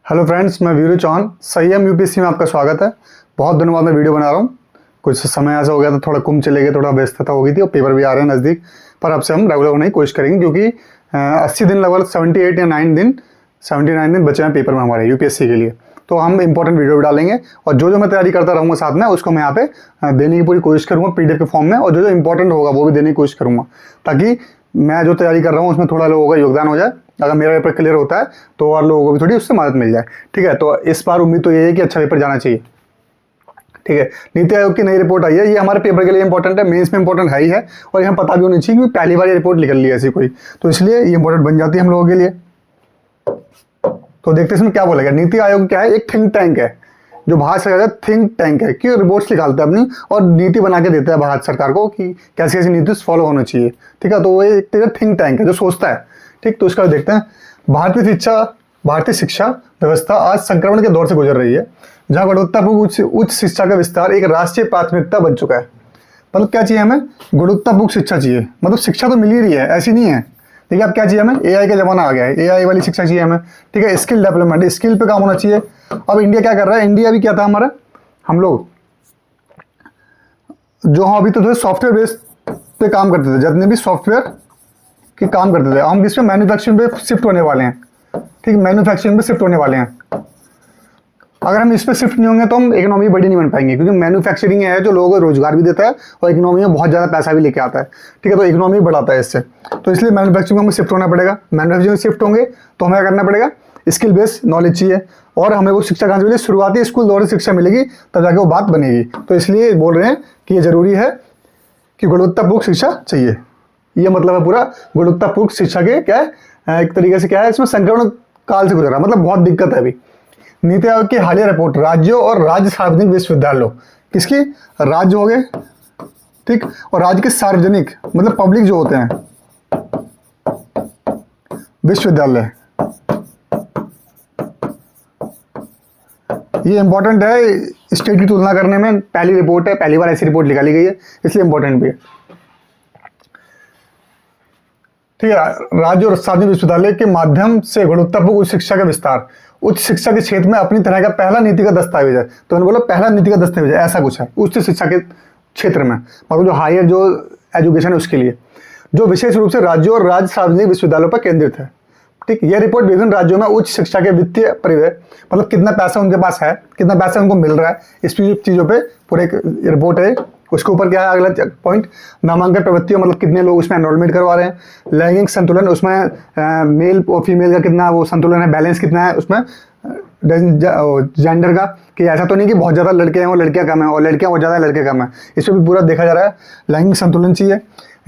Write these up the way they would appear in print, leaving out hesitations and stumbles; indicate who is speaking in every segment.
Speaker 1: Hello friends, मैं वीरू चौहान। संयम UPSC में आपका स्वागत है। बहुत दिनों बाद मैं वीडियो बना रहा हूँ। कुछ समय ऐसा हो गया था, थोड़ा कुंभ चले गए, थोड़ा व्यस्तता हो गई थी और पेपर भी आ रहे हैं नज़दीक। पर अब से हम रेगुलर होने की कोशिश करेंगे क्योंकि 80 दिन लगभग 78 या 9 दिन 79 दिन बचे हैं पेपर में हमारे यूपीएससी के लिए। तो हम इंपॉर्टेंट वीडियो भी डालेंगे और जो मैं तैयारी करता रहूँगा साथ में उसको मैं यहाँ पे देने की पूरी कोशिश करूँगा पीडीएफ के फॉर्म में, और जो इंपॉर्टेंट होगा वो भी देने की कोशिश करूँगा ताकि मैं जो तैयारी कर रहा हूँ उसमें थोड़ा लोगों का योगदान हो जाए। अगर मेरा पेपर क्लियर होता है तो और लोगों को भी थोड़ी उससे मदद मिल जाए। ठीक है, तो इस बार उम्मीद तो ये है कि अच्छा पेपर जाना चाहिए। ठीक है, नीति आयोग की नई रिपोर्ट आई है, ये हमारे पेपर के लिए इंपॉर्टेंट है, मेंस में इंपॉर्टेंट है ही है, और यहाँ पता भी होनी चाहिए कि पहली बार ये रिपोर्ट निकल ली है ऐसी कोई, तो इसलिए ये इंपॉर्टेंट बन जाती है हम लोगों के लिए। तो देखते हैं इसमें क्या बोला गया। नीति आयोग क्या है? एक थिंक टैंक है जो भारत सरकार का थिंक टैंक है कि रिपोर्ट्स निकालता है अपनी और नीति बना के देता है भारत सरकार को कि कैसी कैसी नीति फॉलो होना चाहिए। ठीक है, तो वो एक थिंक टैंक है जो सोचता है। ठीक, तो इसका देखते हैं। भारतीय शिक्षा व्यवस्था आज संक्रमण के दौर से गुजर रही है, जहां गुणवत्तापूर्ण उच्च शिक्षा का विस्तार एक राष्ट्रीय प्राथमिकता बन चुका है। मतलब क्या चाहिए हमें? गुणवत्तापूर्ण शिक्षा चाहिए। मतलब शिक्षा तो मिल ही रही है, ऐसी नहीं है। ठीक है, अब क्या चाहिए हमें? एआई का जमाना आ गया है, एआई वाली शिक्षा चाहिए हमें। ठीक है, स्किल डेवलपमेंट, स्किल पे काम होना चाहिए। अब इंडिया क्या कर रहा है? इंडिया भी क्या था हमारा, हम लोग जो हम अभी तो थे सॉफ्टवेयर बेस्ड पे काम करते थे, जितने भी सॉफ्टवेयर के काम करते थे, हम किस पे? मैन्युफैक्चरिंग पे शिफ्ट होने वाले हैं। ठीक, मैन्युफैक्चरिंग पे शिफ्ट होने वाले हैं। अगर हम इस पे शिफ्ट नहीं होंगे तो हम इकोनॉमी बड़ी नहीं बन पाएंगे, क्योंकि मैन्युफैक्चरिंग है जो लोगों को रोजगार भी देता है और इकोनॉमी में बहुत ज़्यादा पैसा भी लेके आता है। ठीक है, तो इकोनॉमी बढ़ाता है इससे, तो इसलिए मैन्युफैक्चरिंग में हमें शिफ्ट होना पड़ेगा। मैन्युफैक्चरिंग में शिफ्ट होंगे तो हमें क्या करना पड़ेगा? स्किल बेस्ड नॉलेज चाहिए, और हमें वो शिक्षा कहाँ से मिलेगी? शुरुआती स्कूल दौर से शिक्षा मिलेगी, तब जाके वो बात बनेगी। तो इसलिए बोल रहे हैं कि ये जरूरी है कि गुणवत्तापूर्ण शिक्षा चाहिए। ये मतलब है पूरा गुणवत्तापूर्ण शिक्षा के क्या है, एक तरीके से क्या है, इसमें संक्रमण काल से गुजरा, मतलब बहुत दिक्कत है अभी। नीति आयोग की हालिया रिपोर्ट राज्यों और राज्य सार्वजनिक विश्वविद्यालयों, किसकी? राज्य हो गए, ठीक, और राज्य के सार्वजनिक मतलब पब्लिक जो होते हैं विश्वविद्यालय, ये इंपॉर्टेंट है स्टेट की तुलना करने में। पहली रिपोर्ट है, पहली बार ऐसी रिपोर्ट निकाली गई है, इसलिए इंपॉर्टेंट भी है। ठीक है, राज्य और सार्वजनिक विश्वविद्यालय के माध्यम से गुणवत्तापूर्ण उच्च शिक्षा का विस्तार, उच्च शिक्षा के क्षेत्र में अपनी तरह का पहला नीति का दस्तावेज है। तो मैंने बोला पहला नीति का दस्तावेज है, ऐसा कुछ है उच्च शिक्षा के क्षेत्र में, मतलब जो हायर जो एजुकेशन है उसके लिए, जो विशेष रूप से राज्यों और राज्य सार्वजनिक विश्वविद्यालयों पर केंद्रित है। ठीक, यह रिपोर्ट विभिन्न राज्यों में उच्च शिक्षा के वित्तीय परिव्यय, मतलब कितना पैसा उनके पास है, कितना पैसा उनको मिल रहा है, इस चीज़ों पे पूरे एक रिपोर्ट है। उसके ऊपर क्या है अगला पॉइंट? नामांकन प्रवृत्तियों, मतलब कितने लोग उसमें एनरोलमेंट करवा रहे हैं। लैंगिक संतुलन, उसमें मेल और फीमेल का कितना वो संतुलन है, बैलेंस कितना है उसमें जेंडर का, कि ऐसा तो नहीं कि बहुत ज़्यादा लड़के हैं और लड़कियां कम है, और लड़कियां बहुत ज़्यादा लड़के कम है। इस पर भी पूरा देखा जा रहा है। लैंगिक संतुलन चाहिए।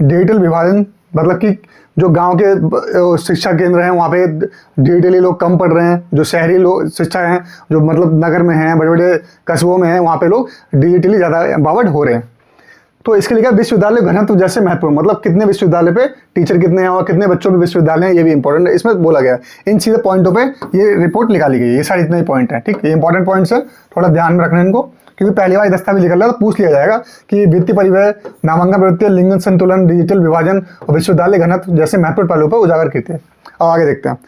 Speaker 1: डिजिटल विभाजन, मतलब कि जो गांव के शिक्षा केंद्र हैं वहाँ पे डिजिटली लोग कम पढ़ रहे हैं, जो शहरी लोग शिक्षा हैं, जो मतलब नगर में हैं, बड़े बड़े कस्बों में हैं, वहाँ पे लोग डिजिटली ज़्यादा एम्पावर्ड हो रहे हैं। तो इसके लिए विश्वविद्यालय घनत्व जैसे महत्वपूर्ण, मतलब कितने विश्वविद्यालय पे टीचर कितने हैं और कितने बच्चों के विश्वविद्यालय हैं, ये भी इंपॉर्टेंट है। इसमें बोला गया है इन सीधे पॉइंटों पे ये रिपोर्ट निकाली गई है। ये सारे इतने ही पॉइंट है। ठीक, ये इंपॉर्टेंट पॉइंट्स है, थोड़ा ध्यान में रखना इनको, क्योंकि पहली बार दस्तावेज निकल रहा है तो पूछ लिया जाएगा कि वित्तीय परिव्यय, नामांकन प्रवृत्ति, लिंग संतुलन, डिजिटल विभाजन और विश्वविद्यालय घनत्व जैसे महत्वपूर्ण पहलुओं पर उजागर करते हैं। अब आगे देखते हैं।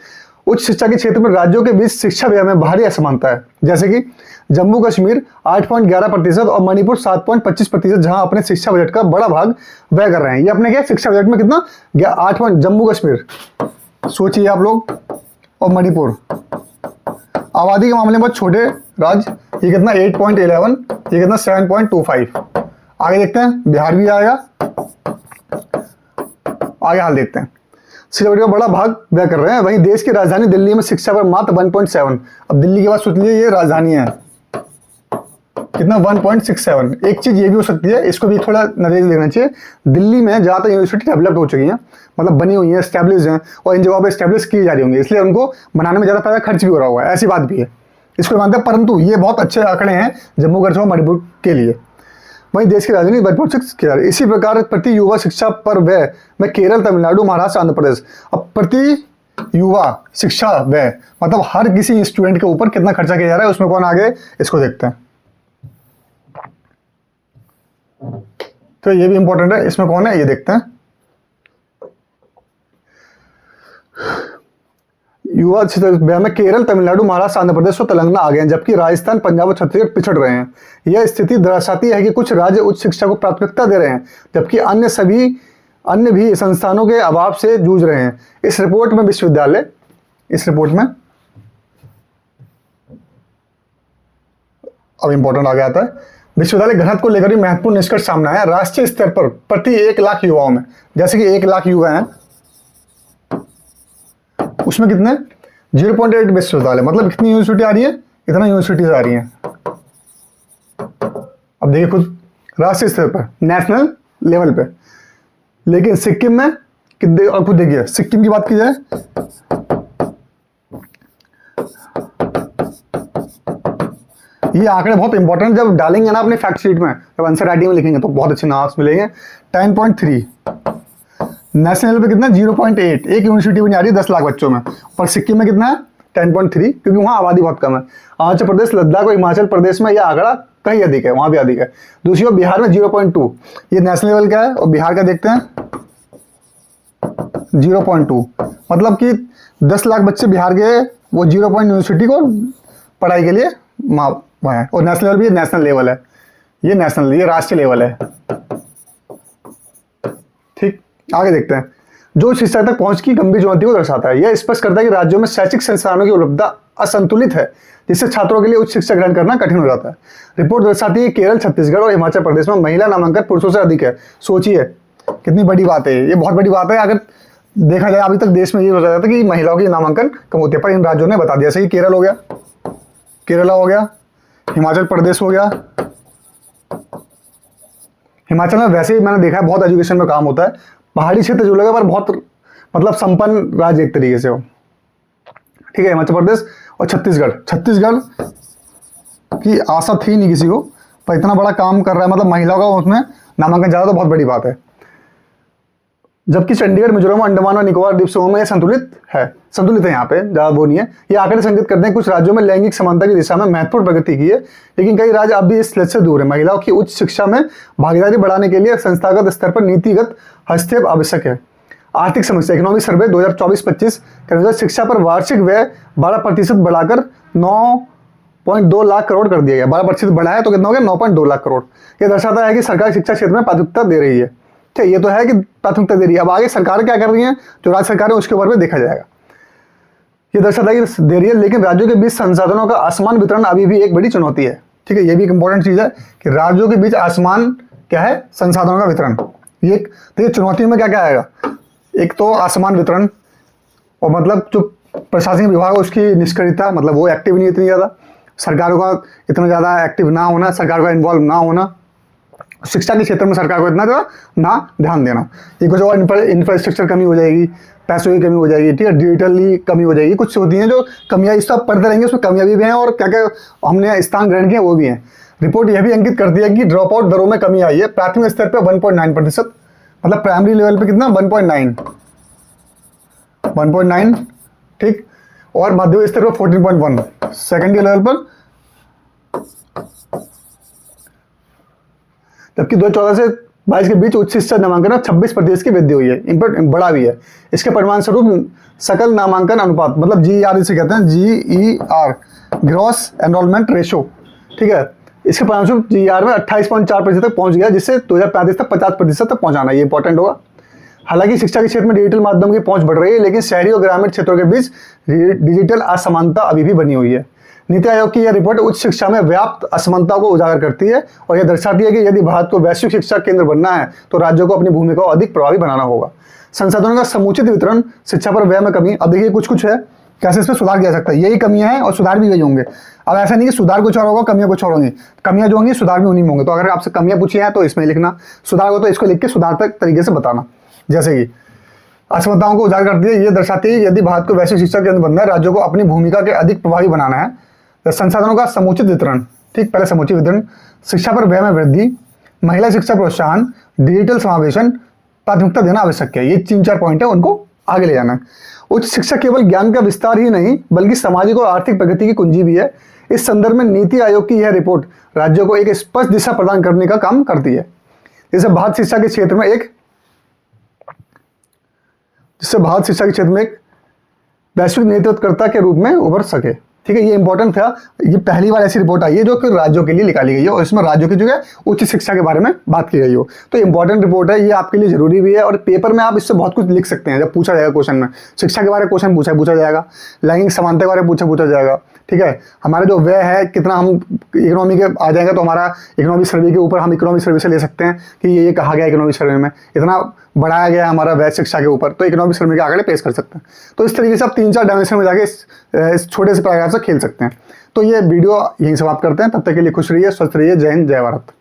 Speaker 1: उच्च शिक्षा के क्षेत्र में राज्यों के बीच शिक्षा व्यय में भारी असमानता है, जैसे कि जम्मू कश्मीर 8.11% और मणिपुर 7.25%, जहां अपने शिक्षा बजट का बड़ा भाग व्यय कर रहे हैं। ये अपने क्या शिक्षा बजट में कितना? 8 जम्मू कश्मीर, सोचिए आप लोग, और मणिपुर आबादी के मामले में बहुत छोटे राज्य, ये कितना? 8.11, ये कितना? 7.25। आगे देखते हैं, बिहार भी आएगा। आगे हाल देखते हैं। शिक्षा बजट का बड़ा भाग व्यय कर रहे हैं। वहीं देश की राजधानी दिल्ली में शिक्षा पर मात्र 1.7। अब दिल्ली के बाद सोच लीजिए ये राजधानी है, कितना? 1.67। एक चीज ये भी हो सकती है, इसको भी थोड़ा नजरिए देखना चाहिए। दिल्ली में ज़्यादातर यूनिवर्सिटी डेवलप्ड हो चुकी हैं, मतलब बनी हुई हैं, स्टैब्लिश हैं, और इन जगहों पर स्टैब्लिश की जा रही होंगी, इसलिए उनको बनाने में ज़्यादा पैसा खर्च भी हो रहा हुआ है, ऐसी बात भी है, इसको मानते हैं। परंतु ये बहुत अच्छे आंकड़े हैं जम्मू कश्मीर और मणिपुर के लिए। वहीं देश की राजधानी 1.6। इसी प्रकार प्रति युवा शिक्षा पर व्यय में केरल, तमिलनाडु, महाराष्ट्र, आंध्र प्रदेश। अब प्रति युवा शिक्षा व्यय मतलब हर किसी स्टूडेंट के ऊपर कितना खर्चा किया जा रहा है, उसमें कौन आगे, इसको देखते हैं। तो ये भी इंपॉर्टेंट है, इसमें कौन है ये देखते हैं। युवा बयान में केरल, तमिलनाडु, महाराष्ट्र, आंध्र प्रदेश और तेलंगाना आ गए हैं, जबकि राजस्थान, पंजाब और छत्तीसगढ़ पिछड़ रहे हैं। यह स्थिति दर्शाती है कि कुछ राज्य उच्च शिक्षा को प्राथमिकता दे रहे हैं, जबकि अन्य भी संस्थानों के अभाव से जूझ रहे हैं। इस रिपोर्ट में अब इंपॉर्टेंट आ गया था, विश्वविद्यालय घनत्व को लेकर भी महत्वपूर्ण निष्कर्ष सामने आया। राष्ट्रीय स्तर पर प्रति 1 लाख युवाओं में, जैसे कि 1 लाख युवा हैं, उसमें कितने 0.8 विश्वविद्यालय, मतलब कितनी यूनिवर्सिटी आ रही है, इतना यूनिवर्सिटीज आ रही हैं। अब देखिए खुद राष्ट्रीय स्तर पर, नेशनल लेवल पे। लेकिन सिक्किम में कितने, और खुद देखिए सिक्किम की बात की जाए, ये आंकड़े बहुत इंपॉर्टेंट जब डालेंगे ना अपने फैक्ट शीट में, जब आंसर राइटिंग में लिखेंगे तो बहुत अच्छे मार्क्स मिलेंगे। 10.3 नेशनल लेवल पे कितना 0.8, एक यूनिवर्सिटी बनी आ रही है 10 लाख बच्चों में। पर सिक्किम में कितना है 10.3, क्योंकि वहाँ आबादी बहुत कम है। अरुणाचल प्रदेश, लद्दाख और हिमाचल प्रदेश में यह आंकड़ा कहीं अधिक है, वहाँ भी अधिक है। दूसरी ओर बिहार में 0.2, ये नेशनल लेवल का है, और बिहार का देखते हैं 0.2, मतलब कि 10 लाख बच्चे बिहार के वो 0 यूनिवर्सिटी को पढ़ाई के लिए वहाँ है। और नेशनल लेवल भी नेशनल लेवल है, ये राष्ट्रीय लेवल है। ठीक, आगे देखते हैं। जो शिक्षा तक पहुंच की गंभीर चुनौती को दर्शाता है। यह स्पष्ट करता है कि राज्यों में शैक्षिक संस्थानों की उपलब्धता असंतुलित है, जिससे छात्रों के लिए उच्च शिक्षा ग्रहण करना कठिन हो जाता है। रिपोर्ट दर्शाती है कि केरल, छत्तीसगढ़ और हिमाचल प्रदेश में महिला नामांकन पुरुषों से अधिक है। सोचिए कितनी बड़ी बात है, ये बहुत बड़ी बात है। अगर देखा जाए अभी तक देश में ये हो जाता था कि महिलाओं की नामांकन कम होते हैं, पर इन राज्यों ने बता दिया, जैसे कि केरला हो गया, हिमाचल प्रदेश हो गया। हिमाचल में वैसे ही मैंने देखा है बहुत एजुकेशन में काम होता है, पहाड़ी क्षेत्र जो लगा पर बहुत मतलब संपन्न राज्य एक तरीके से हो। ठीक है, हिमाचल प्रदेश और छत्तीसगढ़ की आशा थी नहीं किसी को, पर इतना बड़ा काम कर रहा है, मतलब महिलाओं का उसमें नामांकन ज़्यादा, तो बहुत बड़ी बात है। जबकि चंडीगढ़, मिजोरम, अंडमान और निकोबार द्वीप समूह में संतुलित है यहाँ पे, ज़्यादा वो नहीं है। ये आंकड़े संकेत करते हैं कुछ राज्यों में लैंगिक समानता की दिशा में महत्वपूर्ण प्रगति की है, लेकिन कई राज्य अब भी इस लक्ष्य से दूर है। महिलाओं की उच्च शिक्षा में भागीदारी बढ़ाने के लिए संस्थागत स्तर पर नीतिगत हस्तक्षेप आवश्यक है। आर्थिक समस्या, इकोनॉमिक सर्वे 2024-25 के अनुसार शिक्षा पर वार्षिक व्यय 12% बढ़ाकर 9.2 लाख करोड़ कर दिया गया। 12% बढ़ा है तो कितना हो गया 9.2 लाख करोड़। यह दर्शाता है कि सरकार शिक्षा क्षेत्र में प्राथमिकता दे रही है। ये तो है कि प्राथमिकता दे रही है। अब आगे सरकार क्या कर रही है, जो राज्य सरकार है उसके ऊपर भी देखा जाएगा। ये दर्शाता है कि दे रही है, लेकिन राज्यों के बीच संसाधनों का असमान वितरण अभी भी एक बड़ी चुनौती है। ठीक है, ये भी एक इंपॉर्टेंट चीज है कि राज्यों के बीच असमान क्या है, संसाधनों का वितरण। ये चुनौतियों में क्या क्या आएगा, एक तो असमान वितरण, और मतलब जो प्रशासनिक विभाग है उसकी निष्क्रियता, मतलब वो एक्टिव नहीं इतनी ज़्यादा, सरकारों का इतना ज़्यादा एक्टिव ना होना, सरकार का इन्वॉल्व ना होना, शिक्षा के क्षेत्र में सरकार को इतना ना ध्यान देना। ये कुछ और इंफ्रास्ट्रक्चर कमी हो जाएगी, पैसों की कमी हो जाएगी, ठीक है, डिजिटली कमी हो जाएगी, कुछ होती हैं जो कमियाँ, इस सब पढ़ते रहेंगे उसमें कमियाँ भी हैं, और क्या क्या हमने स्थान ग्रहण किए वो भी हैं। रिपोर्ट यह भी अंकित करती है कि ड्रॉप आउट दरों में कमी आई है। प्राथमिक स्तर पर 1.9%, मतलब प्राइमरी लेवल पे कितना 1.9, ठीक, और माध्यमिक स्तर पर 14.1, सेकेंडरी लेवल पर, जबकि 2014 से 22 के बीच उच्च शिक्षा नामांकन में 26% की वृद्धि हुई है, इनपुट बड़ा भी है। इसके परिणाम स्वरूप सकल नामांकन अनुपात, मतलब GER इसे कहते हैं, GER, ग्रॉस एनरोलमेंट रेशो, ठीक है, इसके परिणाम स्वरूप GER में 28.4% तक पहुंच गया, जिससे 2035 तक 50% तक पहुंचाना, ये इंपॉर्टेंट होगा। हालांकि शिक्षा के क्षेत्र में डिजिटल माध्यम की पहुंच बढ़ रही है, लेकिन शहरी और ग्रामीण क्षेत्रों के बीच डिजिटल असमानता अभी भी बनी हुई है। नीति आयोग की यह रिपोर्ट उच्च शिक्षा में व्याप्त असमानता को उजागर करती है, और यह दर्शाती है कि यदि भारत को वैश्विक शिक्षा केंद्र बनना है तो राज्यों को अपनी भूमिका को अधिक प्रभावी बनाना होगा। संसाधनों का समुचित वितरण, शिक्षा पर व्यय में कमी, अब देखिए कुछ है कैसे इसमें सुधार किया जा सकता है। यही कमियां हैं और सुधार भी वही होंगे। अब ऐसा नहीं कि सुधार कुछ और होगा, कमियां कुछ और होंगी, कमियां जो होंगी सुधार भी उन्हीं में होंगे। तो अगर आपसे कमियां पूछी हैं तो इसमें लिखना, सुधार हो तो इसको लिख के सुधार तक तरीके से बताना। जैसे कि असमानताओं को उजागर करती है, ये दर्शाती है यदि भारत को वैश्विक शिक्षा केंद्र बनना है, राज्यों को अपनी भूमिका के अधिक प्रभावी बनाना है। संसाधनों का समुचित वितरण, ठीक, पहले समुचित वितरण, शिक्षा पर व्यय में वृद्धि, महिला शिक्षा प्रोत्साहन, डिजिटल समावेशन, प्राथमिकता देना आवश्यक है। ये 3-4 पॉइंट है, उनको आगे ले जाना है। उच्च शिक्षा केवल ज्ञान का विस्तार ही नहीं बल्कि सामाजिक और आर्थिक प्रगति की कुंजी भी है। इस संदर्भ में नीति आयोग की यह रिपोर्ट राज्यों को एक स्पष्ट दिशा प्रदान करने का काम करती है। जिससे भारत शिक्षा के क्षेत्र में एक वैश्विक नेतृत्वकर्ता के रूप में उभर सके। ठीक है, ये इंपॉर्टेंट था। ये पहली बार ऐसी रिपोर्ट आई है जो कि राज्यों के लिए निकाली गई है और इसमें राज्यों की जो है उच्च शिक्षा के बारे में बात की गई हो। तो इंपॉर्टेंट रिपोर्ट है, ये आपके लिए जरूरी भी है और पेपर में आप इससे बहुत कुछ लिख सकते हैं। जब पूछा जाएगा क्वेश्चन में शिक्षा के बारे में क्वेश्चन पूछा जाएगा, लैंगिक समानता के बारे में पूछा जाएगा। ठीक है, हमारे जो व्यय है कितना, हम इकोनॉमी के आ जाएगा तो हमारा इकोनॉमिक सर्वे के ऊपर हम इकोनॉमिक सर्वे से ले सकते हैं कि ये कहा गया इकोनॉमिक सर्वे में इतना बढ़ाया गया हमारा व्यय शिक्षा के ऊपर, तो इकोनॉमिक सर्वे के आंकड़े पेश कर सकते हैं। तो इस तरीके से आप 3-4 डायमेंशन में जाके इस छोटे से पैराग्राफ से खेल सकते हैं। तो ये वीडियो यहीं समाप्त करते हैं। तब तक के लिए खुश रहिए, स्वस्थ रहिए। जय हिंद, जय भारत।